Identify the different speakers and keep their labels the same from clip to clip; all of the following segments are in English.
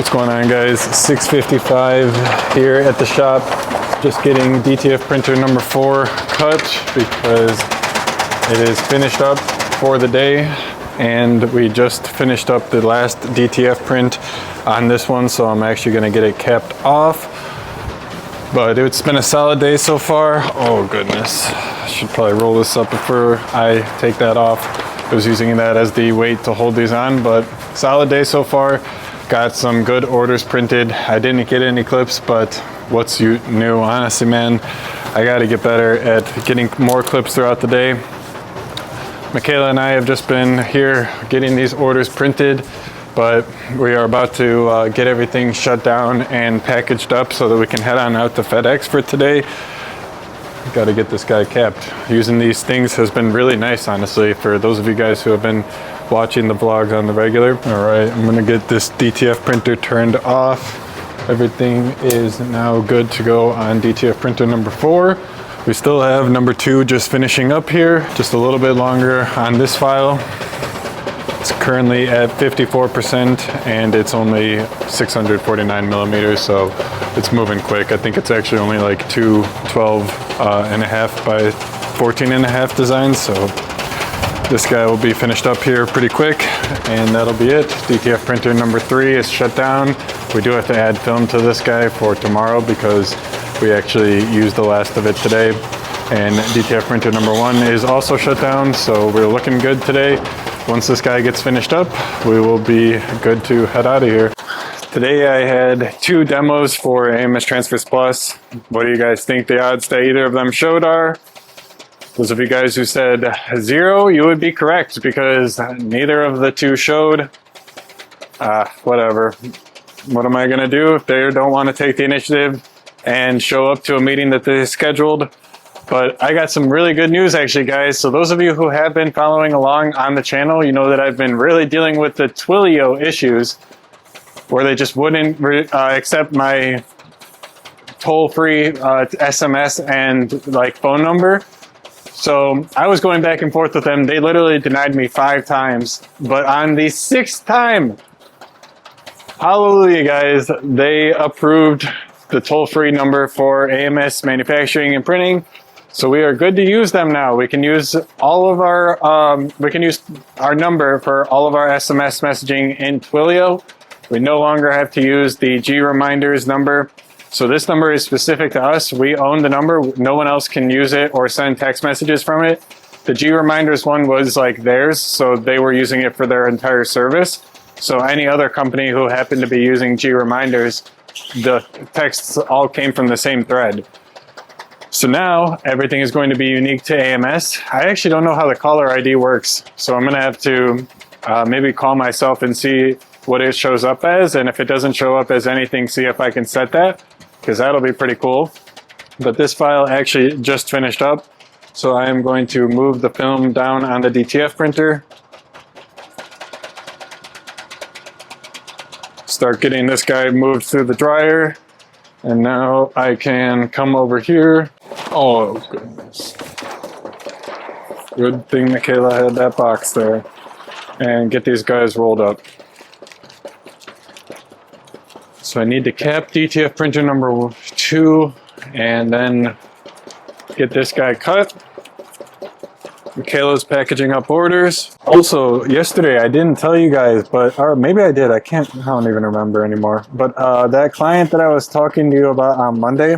Speaker 1: What's going on, guys? 6:55 here at the shop. Just getting DTF printer number 4 cut because it is finished up for the day, and we just finished up the last DTF print on this one, so I'm actually going to get it capped off. But it's been a solid day so far. Oh goodness, I should probably roll this up before I take that off. I was using that as the weight to hold these on, but solid day so far. Got some good orders printed. I didn't get any clips, but what's new? Honestly, man, I got to get better at getting more clips throughout the day. Michaela and I have just been here getting these orders printed, but we are about to get everything shut down and packaged up so that we can head on out to FedEx for today. Got to get this guy capped. Using these things has been really nice, honestly, for those of you guys who have been watching the vlogs on the regular. All right, I'm gonna get this DTF printer turned off. Everything is now good to go on DTF printer number 4. We still have number 2 just finishing up here, just a little bit longer on this file. It's currently at 54% and it's only 649 millimeters, so it's moving quick. I think it's actually only like 212.5 by 14.5 designs, so this guy will be finished up here pretty quick, and that'll be it. DTF printer number 3 is shut down. We do have to add film to this guy for tomorrow because we actually used the last of it today. And DTF printer number 1 is also shut down, so we're looking good today. Once this guy gets finished up, we will be good to head out of here. Today I had 2 demos for AMS Transfers Plus. What do you guys think the odds that either of them showed are? Those of you guys who said 0, you would be correct because neither of the 2 showed. Whatever. What am I gonna do if they don't want to take the initiative and show up to a meeting that they scheduled? But I got some really good news actually, guys. So those of you who have been following along on the channel, you know that I've been really dealing with the Twilio issues where they just wouldn't accept my toll-free SMS and like phone number. So I was going back and forth with them. They literally denied me 5 times, but on the 6th time, hallelujah, guys, they approved the toll-free number for AMS manufacturing and printing. So we are good to use them now. We can use all of our, we can use our number for all of our SMS messaging in Twilio. We no longer have to use the G reminders number. So this number is specific to us. We own the number. No one else can use it or send text messages from it. The G reminders one was like theirs, so they were using it for their entire service. So any other company who happened to be using G reminders, the texts all came from the same thread. So now everything is going to be unique to AMS. I actually don't know how the caller ID works, so I'm going to have to maybe call myself and see what it shows up as, and if it doesn't show up as anything, see if I can set that, because that'll be pretty cool. But this file actually just finished up, so I am going to move the film down on the DTF printer. Start getting this guy moved through the dryer, and now I can come over here. Oh goodness. Good thing Michaela had that box there. And get these guys rolled up. So I need to cap DTF printer number 2 and then get this guy cut. Michaela's packaging up orders. Also, yesterday I didn't tell you guys, but or maybe I did. I don't even remember anymore. But that client that I was talking to you about on Monday,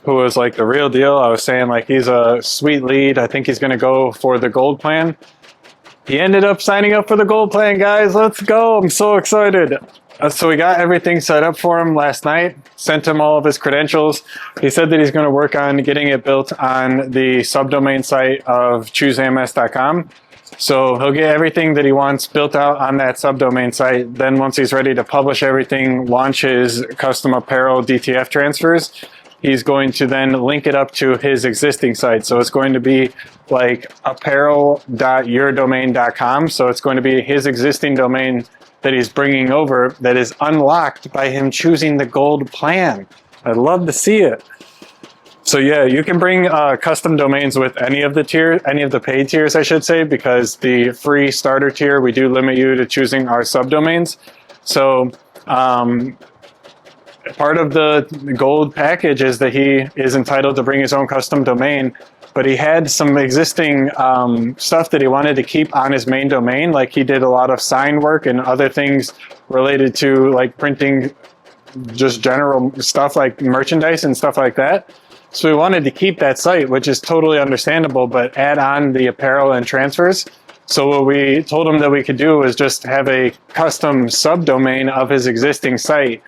Speaker 1: who was like the real deal, I was saying like he's a sweet lead. I think he's going to go for the gold plan. He ended up signing up for the gold plan, guys. Let's go. I'm so excited. So we got everything set up for him last night, sent him all of his credentials. He said that he's going to work on getting it built on the subdomain site of chooseams.com. So he'll get everything that he wants built out on that subdomain site. Then once he's ready to publish everything, launch his custom apparel DTF transfers, he's going to then link it up to his existing site. So it's going to be like apparel.yourdomain.com. So it's going to be his existing domain that he's bringing over that is unlocked by him choosing the gold plan. I'd love to see it. So yeah, you can bring custom domains with any of the tiers, any of the paid tiers, I should say, because the free starter tier, we do limit you to choosing our subdomains. So Part of the gold package is that he is entitled to bring his own custom domain, but he had some existing stuff that he wanted to keep on his main domain. Like he did a lot of sign work and other things related to like printing, just general stuff like merchandise and stuff like that. So we wanted to keep that site, which is totally understandable, but add on the apparel and transfers. So what we told him that we could do was just have a custom subdomain of his existing site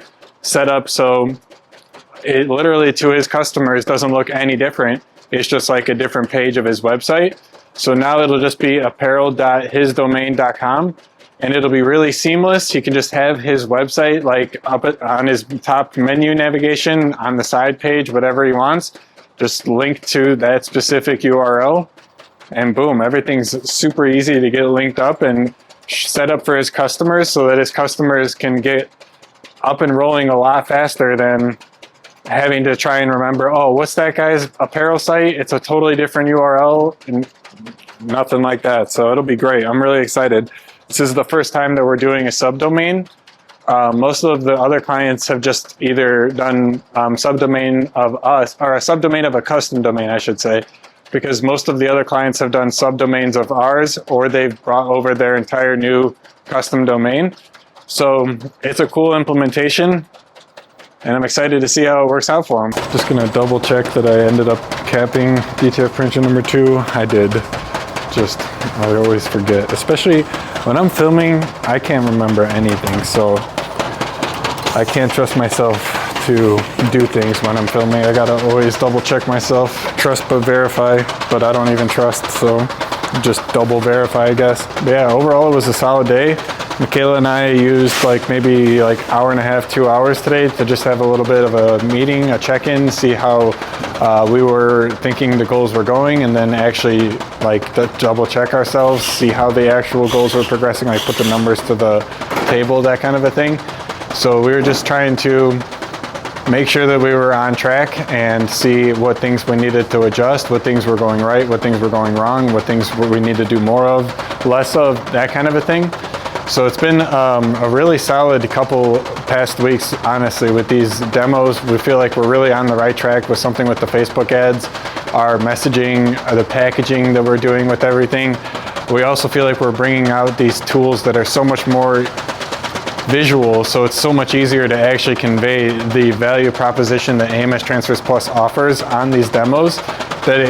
Speaker 1: set up so it literally to his customers doesn't look any different. It's just like a different page of his website. So now it'll just be apparel.hisdomain.com, and it'll be really seamless. He can just have his website like up on his top menu navigation on the side page, whatever he wants, just link to that specific URL, and boom, everything's super easy to get linked up and set up for his customers so that his customers can get up and rolling a lot faster than having to try and remember, oh, what's that guy's apparel site? It's a totally different URL, and nothing like that. So it'll be great. I'm really excited. This is the first time that we're doing a subdomain. Most of the other clients have just either done subdomain of us, or a subdomain of a custom domain, I should say, because most of the other clients have done subdomains of ours, or they've brought over their entire new custom domain. So it's a cool implementation, and I'm excited to see how it works out for them. Just gonna double check that I ended up capping DTF printer number 2. I did. I always forget, especially when I'm filming, I can't remember anything, so I can't trust myself to do things when I'm filming. I gotta always double check myself. Trust but verify, but I don't even trust, so just double verify, I guess. But yeah, overall it was a solid day. Michaela and I used maybe hour and a half, 2 hours today to just have a little bit of a meeting, a check-in, see how we were thinking the goals were going, and then actually double check ourselves, see how the actual goals were progressing, put the numbers to the table, that kind of a thing. So we were just trying to make sure that we were on track and see what things we needed to adjust, what things were going right, what things were going wrong, what things we need to do more of, less of, that kind of a thing. So it's been a really solid couple past weeks, honestly, with these demos. We feel like we're really on the right track with something with the Facebook ads, our messaging, the packaging that we're doing with everything. We also feel like we're bringing out these tools that are so much more visual, so it's so much easier to actually convey the value proposition that AMS Transfers Plus offers on these demos, that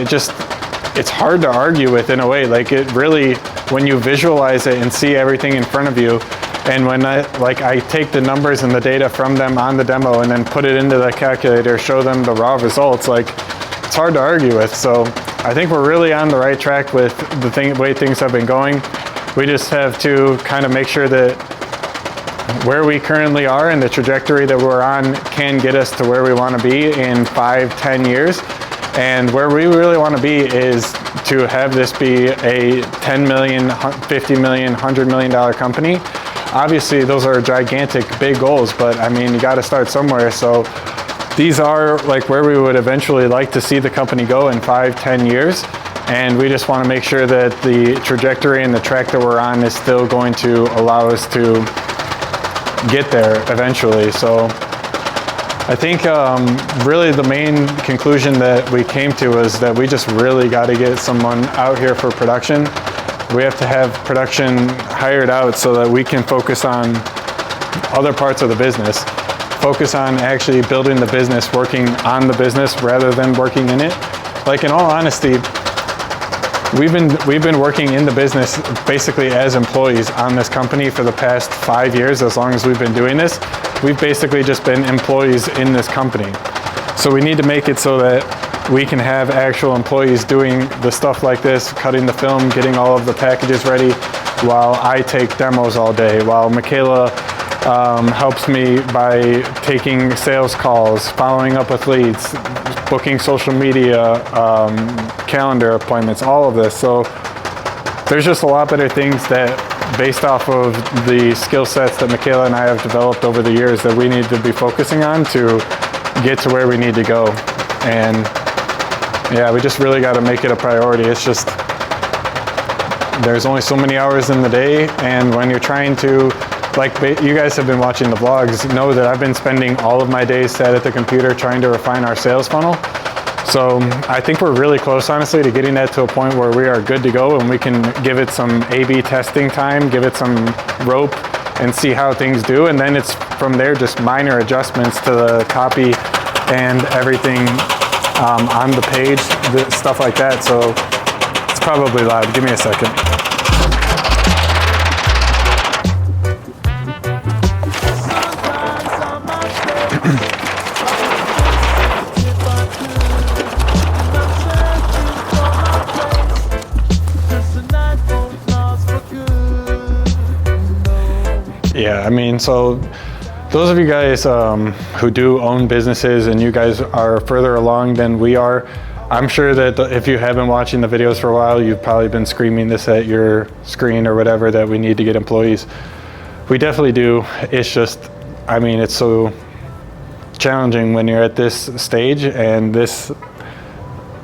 Speaker 1: it's hard to argue with in a way. It really, when you visualize it and see everything in front of you, and when I take the numbers and the data from them on the demo and then put it into the calculator, show them the raw results, it's hard to argue with. So I think we're really on the right track with the way things have been going. We just have to kind of make sure that where we currently are and the trajectory that we're on can get us to where we want to be in 5-10 years. And where we really want to be is to have this be a $10 million, $50 million, $100 million company. Obviously, those are gigantic, big goals, but I mean, you got to start somewhere. So these are where we would eventually like to see the company go in 5-10 years. And we just want to make sure that the trajectory and the track that we're on is still going to allow us to get there eventually. So I think really the main conclusion that we came to was that we just really got to get someone out here for production. We have to have production hired out so that we can focus on other parts of the business, focus on actually building the business, working on the business rather than working in it. In all honesty, we've been working in the business basically as employees on this company for the past 5 years. As long as we've been doing this, we've basically just been employees in this company. So we need to make it so that we can have actual employees doing the stuff like this, cutting the film, getting all of the packages ready, while I take demos all day, while Michaela helps me by taking sales calls, following up with leads, booking social media, calendar appointments, all of this. So there's just a lot better things that, based off of the skill sets that Michaela and I have developed over the years, that we need to be focusing on to get to where we need to go. And yeah, we just really got to make it a priority. It's just, there's only so many hours in the day, and when you're trying to like you guys have been watching the vlogs, know that I've been spending all of my days sat at the computer trying to refine our sales funnel. So I think we're really close, honestly, to getting that to a point where we are good to go and we can give it some A/B testing time, give it some rope, and see how things do. And then it's from there just minor adjustments to the copy and everything on the page, stuff like that. So it's probably loud. Give me a second. Yeah, I mean, so those of you guys who do own businesses and you guys are further along than we are, I'm sure that if you have been watching the videos for a while, you've probably been screaming this at your screen or whatever, that we need to get employees. We definitely do. It's just, I mean, it's so challenging when you're at this stage, and this,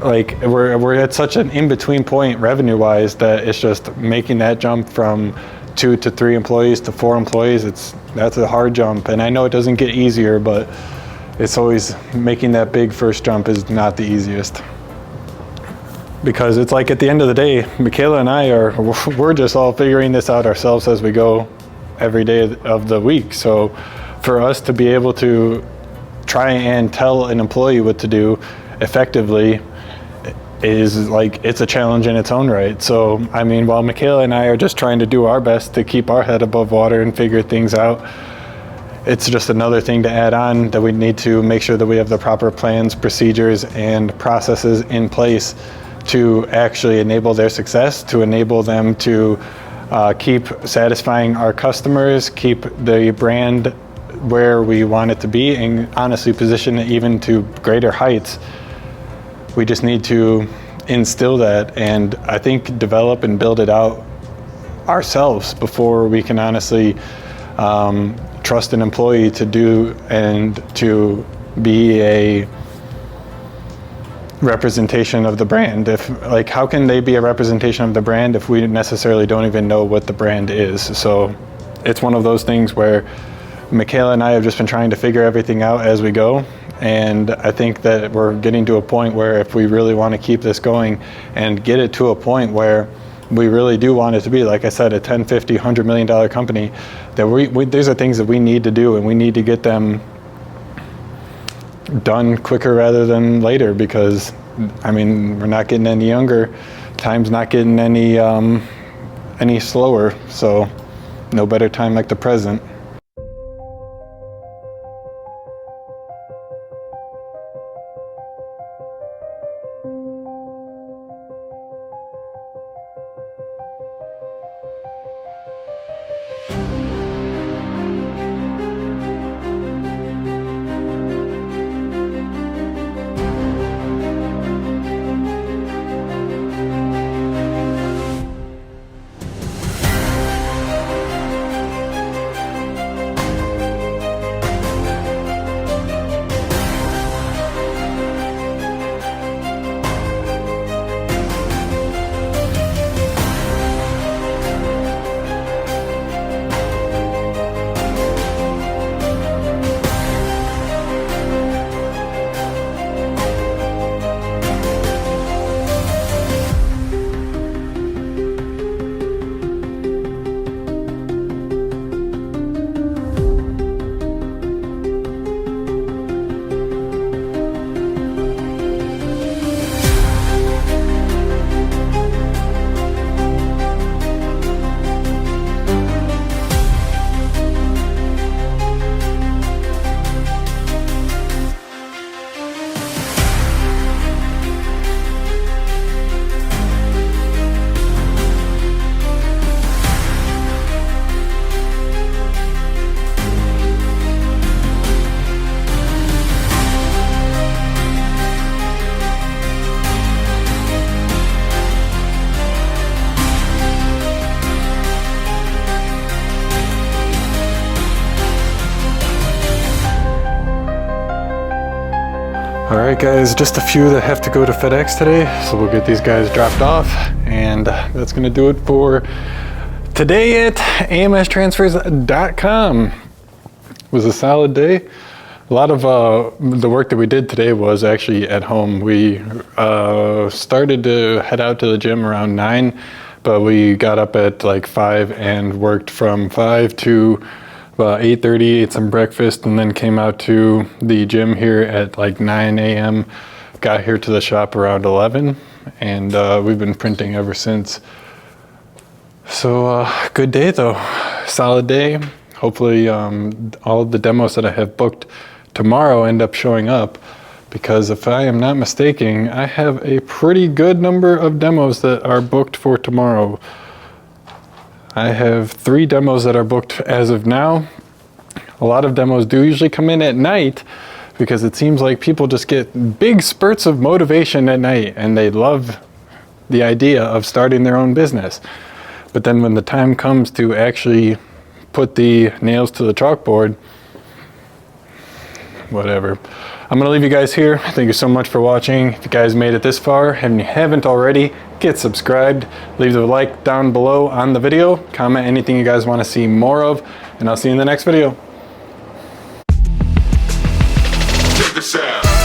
Speaker 1: like, we're at such an in-between point revenue-wise that it's just making that jump from 2 to 3 employees to 4 employees. That's a hard jump, and I know it doesn't get easier, but it's always making that big first jump is not the easiest, because it's like at the end of the day, Michaela and we're just all figuring this out ourselves as we go every day of the week. So for us to be able to try and tell an employee what to do effectively is like, it's a challenge in its own right. So I mean, while Michaela and I are just trying to do our best to keep our head above water and figure things out, it's just another thing to add on, that we need to make sure that we have the proper plans, procedures, and processes in place to actually enable their success, to enable them to keep satisfying our customers, keep the brand where we want it to be, and honestly position it even to greater heights. We just need to instill that, and I think develop and build it out ourselves before we can honestly trust an employee to do and to be a representation of the brand. If, like, how can they be a representation of the brand if we necessarily don't even know what the brand is? So it's one of those things where Michaela and I have just been trying to figure everything out as we go. And I think that we're getting to a point where if we really want to keep this going and get it to a point where we really do want it to be, like I said, a 10, 50, $100 million company, that these are things that we need to do, and we need to get them done quicker rather than later, because I mean, we're not getting any younger, time's not getting any slower, so no better time like the present. All right, guys, just a few that have to go to FedEx today, so we'll get these guys dropped off, and that's gonna do it for Today at amstransfers.com was a solid day. A lot of the work that we did today was actually at home. We started to head out to the gym around 9, but we got up at like 5 and worked from 5 to 8:30, ate some breakfast, and then came out to the gym here at like 9 a.m. Got here to the shop around 11, and we've been printing ever since. So good day though, solid day. Hopefully all of the demos that I have booked tomorrow end up showing up, because if I am not mistaken, I have a pretty good number of demos that are booked for tomorrow. I have 3 demos that are booked as of now. A lot of demos do usually come in at night, because it seems like people just get big spurts of motivation at night and they love the idea of starting their own business. But then when the time comes to actually put the nails to the chalkboard, whatever. I'm gonna leave you guys here. Thank you so much for watching. If you guys made it this far and you haven't already, get subscribed. Leave a like down below on the video. Comment anything you guys want to see more of, and I'll see you in the next video.
Speaker 2: Check this out.